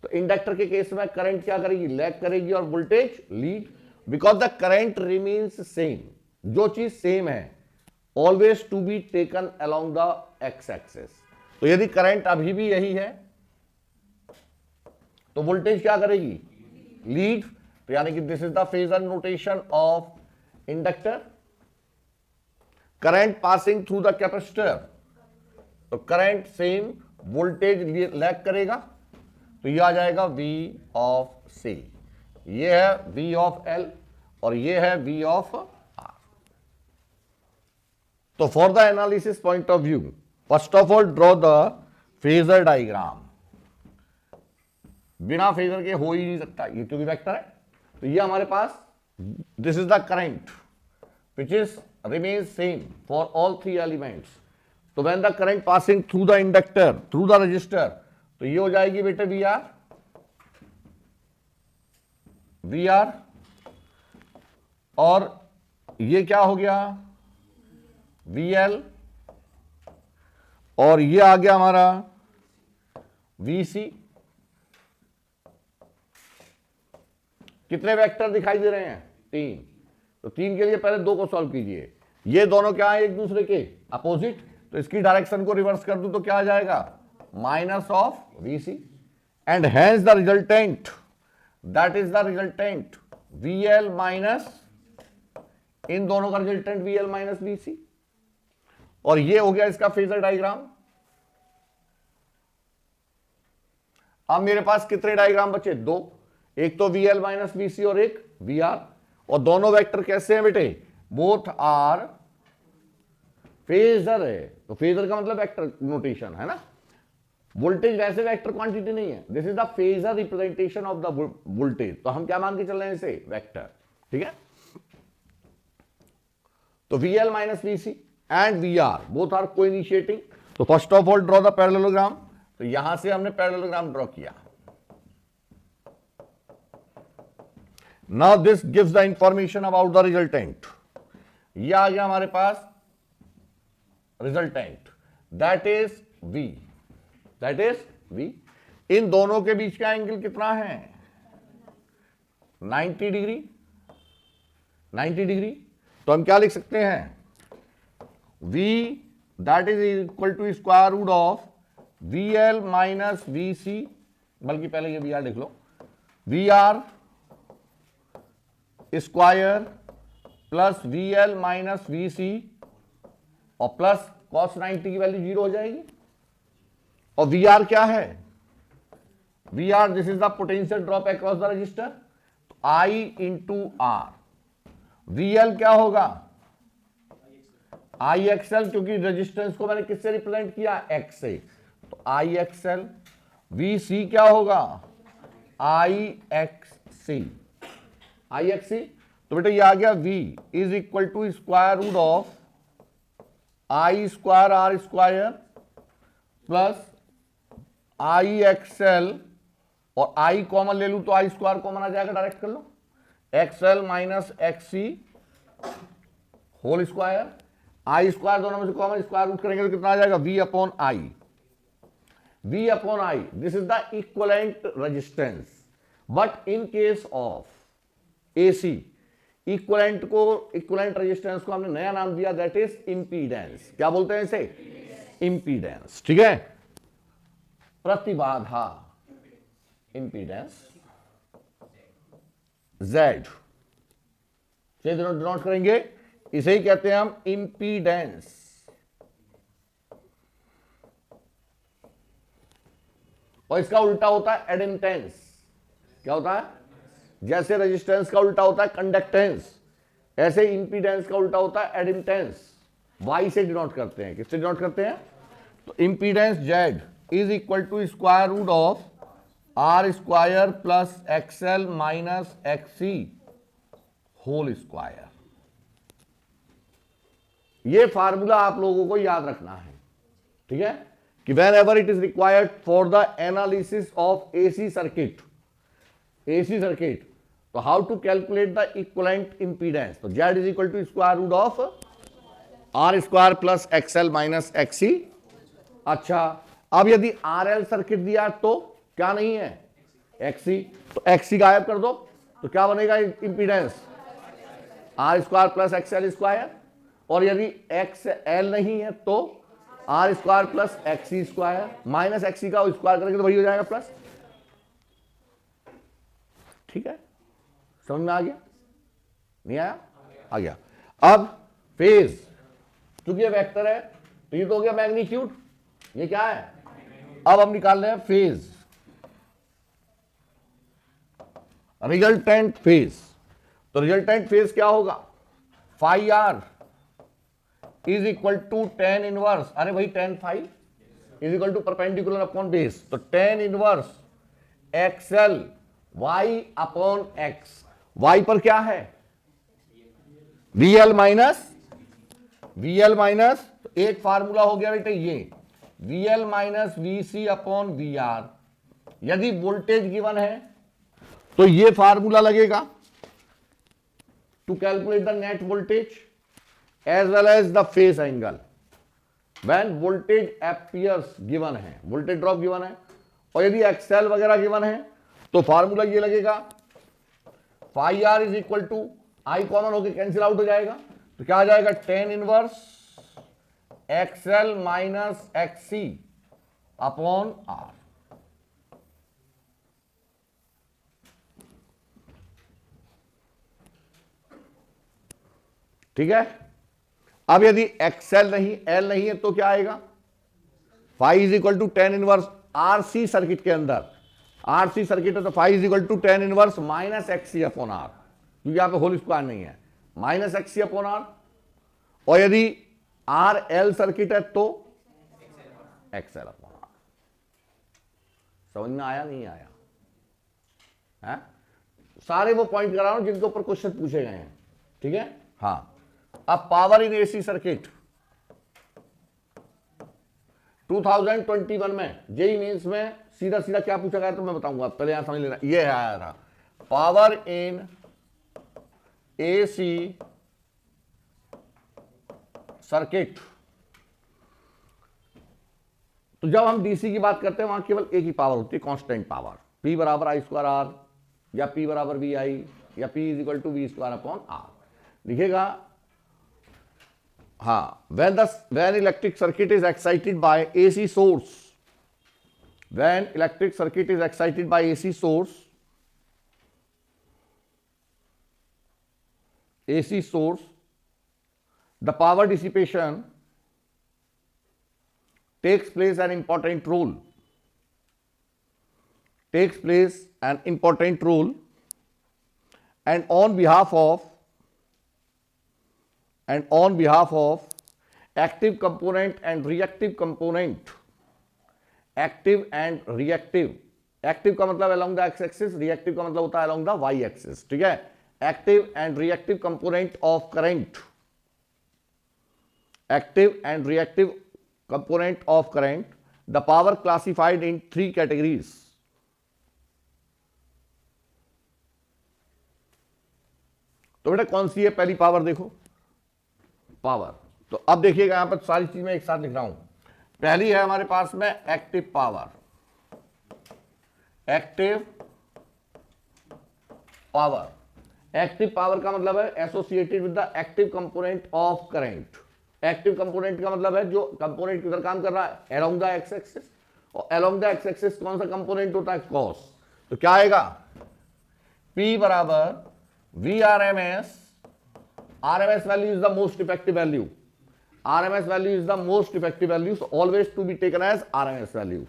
Speaker 1: तो इंडक्टर के केस में करंट क्या करेगी, लैग करेगी और voltage lead, because the current remains same. जो चीज सेम है always to be taken along the x axis. तो यदि करंट अभी भी यही है तो वोल्टेज क्या करेगी, लीड। तो यानी कि this is the phasor notation of inductor. Current passing through the capacitor, तो करंट सेम, वोल्टेज लैग करेगा, तो ये आ जाएगा V ऑफ C। ये है V ऑफ L और ये है V ऑफ R। तो for the analysis point of view, first of all draw the phasor diagram. बिना फेजर के हो ही नहीं सकता ये, क्योंकि वेक्टर है। तो ये हमारे पास, this is the current which is remain same for all three elements. तो when the current passing through the inductor, through the resistor, तो ये हो जाएगी बेटे वी आर, और ये क्या हो गया VL, और ये आ गया हमारा VC। कितने वेक्टर दिखाई दे रहे हैं, 3। तो 3 के लिए पहले 2 को सॉल्व कीजिए। ये दोनों क्या है, एक दूसरे के अपोजिट, तो इसकी डायरेक्शन को रिवर्स कर दूं तो क्या आ जाएगा, minus of VC, and hence the resultant, that is the resultant VL minus, इन दोनों का रिजल्टेंट VL माइनस VC। और ये हो गया इसका फेजर डायग्राम। अब मेरे पास कितने डायग्राम बचे, 2। एक तो VL माइनस VC और एक VR, और दोनों वेक्टर कैसे हैं बेटे, बोथ आर फेजर है। तो फेजर का मतलब वेक्टर नोटेशन है ना। वोल्टेज वैसे वेक्टर क्वांटिटी नहीं है, this is the phasor representation of the voltage. तो हम क्या मान के चल रहे हैं इसे, वेक्टर, ठीक है। तो VL minus VC and VR both are coinitiating. तो first of all draw the parallelogram. तो यहां से हमने पैरेललोग्राम ड्रॉ किया। Now this gives the information about the resultant. ये आ गया हमारे पास resultant, that is V, that is V। इन दोनों के बीच का एंगल कितना है, 90 डिग्री, 90 डिग्री। तो हम क्या लिख सकते हैं, V that is equal to square root of VL minus VC, बल्कि पहले ये VR लिख लो, VR square plus VL minus VC, और प्लस cos 90 की वैल्यू 0 हो जाएगी। और VR क्या है, VR this is the potential drop across the resistor, तो I इंटू R। VL क्या होगा, IXL, क्योंकि रेजिस्टेंस को मैंने किससे रिप्रेजेंट किया, X से, तो IXL। VC क्या होगा, IXC, IXC। तो बेटा ये आ गया V is equal to square root of I square R square plus IXL, और I कॉमन ले लूं तो I स्क्वायर कॉमन आ जाएगा, डायरेक्ट कर लो, XL minus XC whole square. I square दोनों में से कॉमन स्क्वायर रूट करेंगे तो कितना आ जाएगा, V upon I, V upon I। This is the equivalent resistance. But in case of AC, equivalent को, इक्विवेलेंट रेजिस्टेंस को हमने नया नाम दिया, दैट इज इंपीडेंस। क्या बोलते हैं इसे, इंपीडेंस, ठीक है। प्रतिबाधा, इंपीडेंस Z से डिनोट करेंगे, इसे ही कहते हैं हम इंपीडेंस। और इसका उल्टा होता है एडमिटेंस। क्या होता है, जैसे रेजिस्टेंस का उल्टा होता है कंडक्टेंस, ऐसे इंपीडेंस का उल्टा होता है एडमिटेंस। Y से डिनोट करते हैं, किससे डिनोट करते हैं, तो impedance Z is equal to square root of R square plus XL minus XC whole square. ये फार्मूला आप लोगों को याद रखना है, ठीक है, कि whenever it is required for the analysis of AC circuit, AC circuit, तो how to calculate the equivalent impedance, तो Z is equal to square root of R square plus XL minus XC। अच्छा, अब यदि RL circuit दिया तो क्या नहीं है, XC, तो XC गायब कर दो तो क्या बनेगा impedance, R square plus XL square, और यदि XL नहीं है तो R square plus XC square, minus XC का स्क्वायर करेंगे तो वही हो जाएगा प्लस। ठीक है, समझ में आ गया, नहीं आया, आ गया। अब फेज, क्योंकि ये वेक्टर है तो ये तो हो गया मैग्नीट्यूड, ये क्या है, अब हम निकाल रहे हैं फेज, रिजल्टेंट फेज। तो रिजल्टेंट फेज क्या होगा, phi R is equal to tan inverse, अरे भाई tan phi is equal to perpendicular upon base, तो tan inverse XL Y upon X, Y पर क्या है VL माइनस तो एक फार्मूला हो गया बेटे ये VL minus VC upon VR। यदि वोल्टेज गिवन है तो ये फार्मूला लगेगा to calculate the net voltage as well as the phase angle when voltage appears given है, वोल्टेज ड्रॉप गिवन है, और यदि एक्सएल वगैरह गिवन है तो फार्मूला ये लगेगा phi R is equal to, I common होकर कैंसिल आउट हो जाएगा, तो क्या आ जाएगा tan inverse XL minus XC upon R. ठीक है, अब यदि XL नहीं L नहीं है तो क्या आएगा, phi is equal to tan inverse RC circuit के अंदर, RC सर्किट है तो phi is equal to tan inverse minus XC upon R, क्योंकि यहां पे होल स्क्वायर नहीं है, माइनस XC अपॉन आर, और यदि RL सर्किट है तो XL अपॉन आर। समझ में आया नहीं आया है? सारे वो पॉइंट करा रहा हूं जिनके ऊपर क्वेश्चन पूछे गए हैं। ठीक है, हाँ। अब पावर इन AC सर्किट 2021 में जेई मेंस में सीधा सीधा क्या पूछा गया तो मैं बताऊंगा, पहले यहां समझ लेना, ये आया था पावर इन AC सर्किट। तो जब हम DC की बात करते हैं वहां केवल एक ही पावर होती है, कांस्टेंट पावर, P बराबर I स्क्वायर R या P बराबर VI या P is equal to V square upon R लिखेगा। हाँ, when electric circuit is excited by AC source, when electric circuit is excited by AC source, the power dissipation takes place an important role, and on behalf of active component and reactive component, active का मतलब along the x axis, reactive का मतलब होता है along the y axis। ठीक है, active and reactive component of current, the power classified in three categories। तो बेटा कौन सी है पहली पावर, देखो पावर, तो अब देखिएगा यहां पर सारी चीज मैं एक साथ लिख रहा हूं। पहली है हमारे पास में एक्टिव पावर, एक्टिव पावर का मतलब है associated with the active component of current. Active component का मतलब है जो कंपोनेंट किधर काम कर रहा है, अलोंग द एक्स एक्सिस, और अलोंग द एक्स एक्सिस कौन सा कंपोनेंट होता है, कॉस। तो क्या आएगा, P बराबर VRMS, RMS value is the most effective value, RMS value is the most effective value, so always to be taken as RMS value,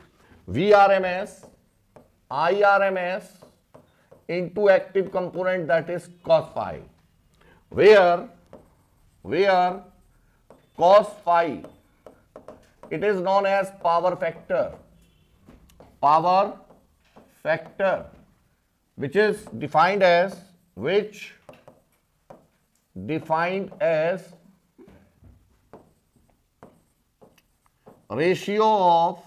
Speaker 1: VRMS IRMS into active component that is cos phi, where cos phi it is known as power factor, which is defined as ratio of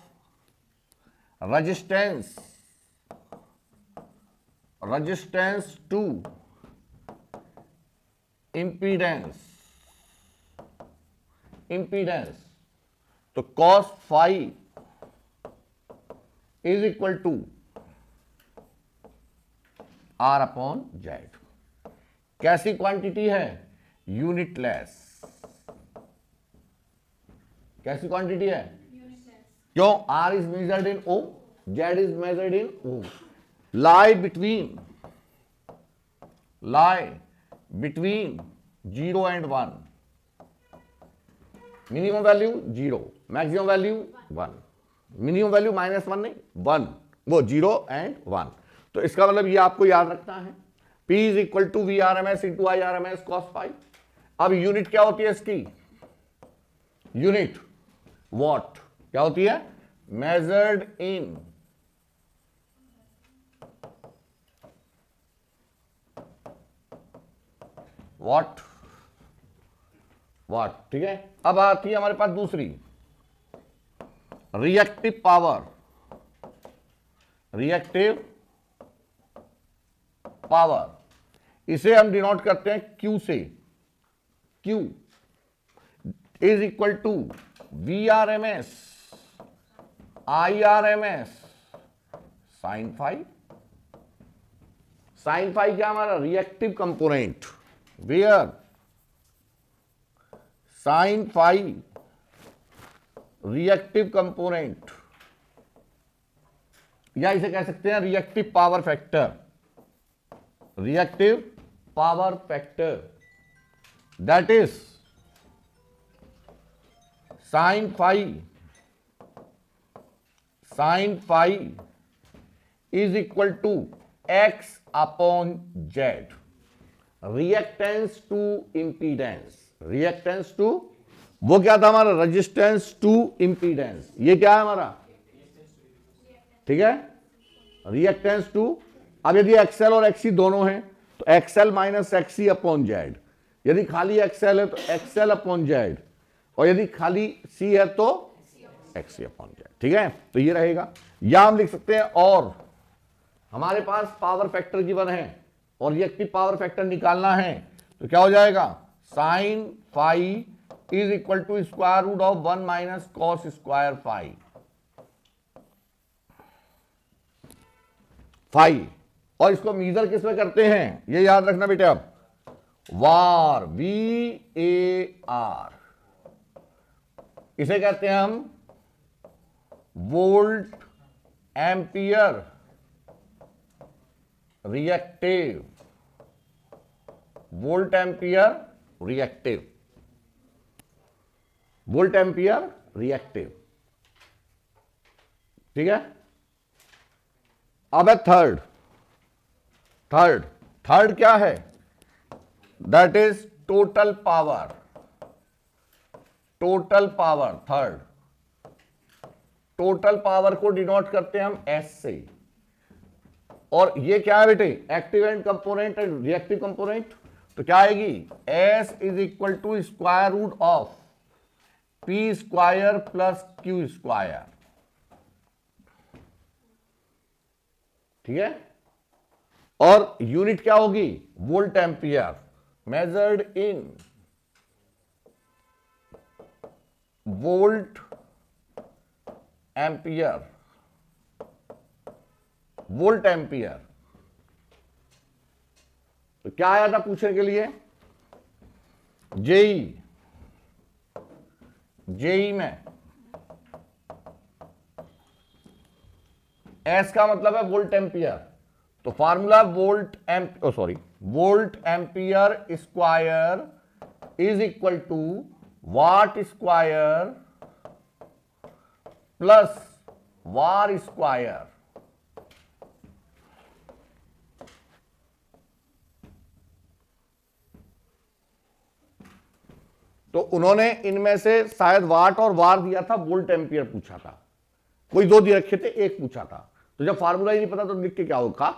Speaker 1: resistance to impedance। तो cos phi is equal to R upon Z. कैसी quantity है? Unitless. कैसी quantity है? क्यों? R is measured in ohm, Z is measured in ohm. lie between 0 and 1, minimum value 0, maximum value 1, minimum value -1 नहीं 1, वो 0 and 1। तो इसका मतलब ये आपको याद रखना है, P is equal to VRMS into IRMS cos phi. अब यूनिट क्या होती है इसकी? यूनिट वॉट क्या होती है? मेजर्ड इन वॉट, ठीक है। अब आती है हमारे पास दूसरी, रिएक्टिव पावर। रिएक्टिव पावर इसे हम डिनोट करते हैं Q से। Q is equal to VRMS IRMS sine phi. Sine phi क्या? हमारा reactive component, where sine phi reactive component, या इसे कह सकते हैं reactive power factor. Reactive power factor that is sine phi is equal to X upon Z. Reactance to impedance, reactance to, वो क्या था हमारा? Resistance to impedance. ये क्या है हमारा? ठीक है, रिएक्टेंस टू। अब यदि एक्सएल और एक्सी दोनों हैं तो XL minus XC upon Z. यदि खाली एक्सएल है तो एक्सएल अपॉन जेड, और यदि खाली सी है तो एक्सी अपॉन जेड। ठीक है, तो ये रहेगा। या हम लिख सकते हैं, और हमारे पास पावर फैक्टर गिवन है और रिएक्टिव पावर फैक्टर निकालना है, तो क्या हो जाएगा? Sine phi is equal to square root of 1 minus cos square phi. और इसको मीजर किस में करते हैं ये याद रखना बेटे। अब वार, VAR, इसे कहते हैं हम volt ampere reactive. Volt ampere reactive, volt ampere reactive. ठीक है। अब है थर्ड क्या है? That is total power. Third total power को डिनोट करते हैं हम S से। और ये क्या है बेटे? Active component and reactive component. तो क्या आएगी? S is equal to square root of P square plus Q square. ठीक है। और यूनिट क्या होगी? Volt ampere, measured in volt ampere. Volt ampere. तो क्या आया था पूछने के लिए? जेई में एस का मतलब है वोल्ट एम्पियर। तो formula volt ampere square is equal to watt square plus var square. तो उन्होंने इनमें से शायद वाट और वार दिया था, वोल्ट एम्पियर पूछा था। कोई दो दिए रखे थे, एक पूछा था। तो जब फार्मूला ही नहीं पता तो लिख के क्या होगा?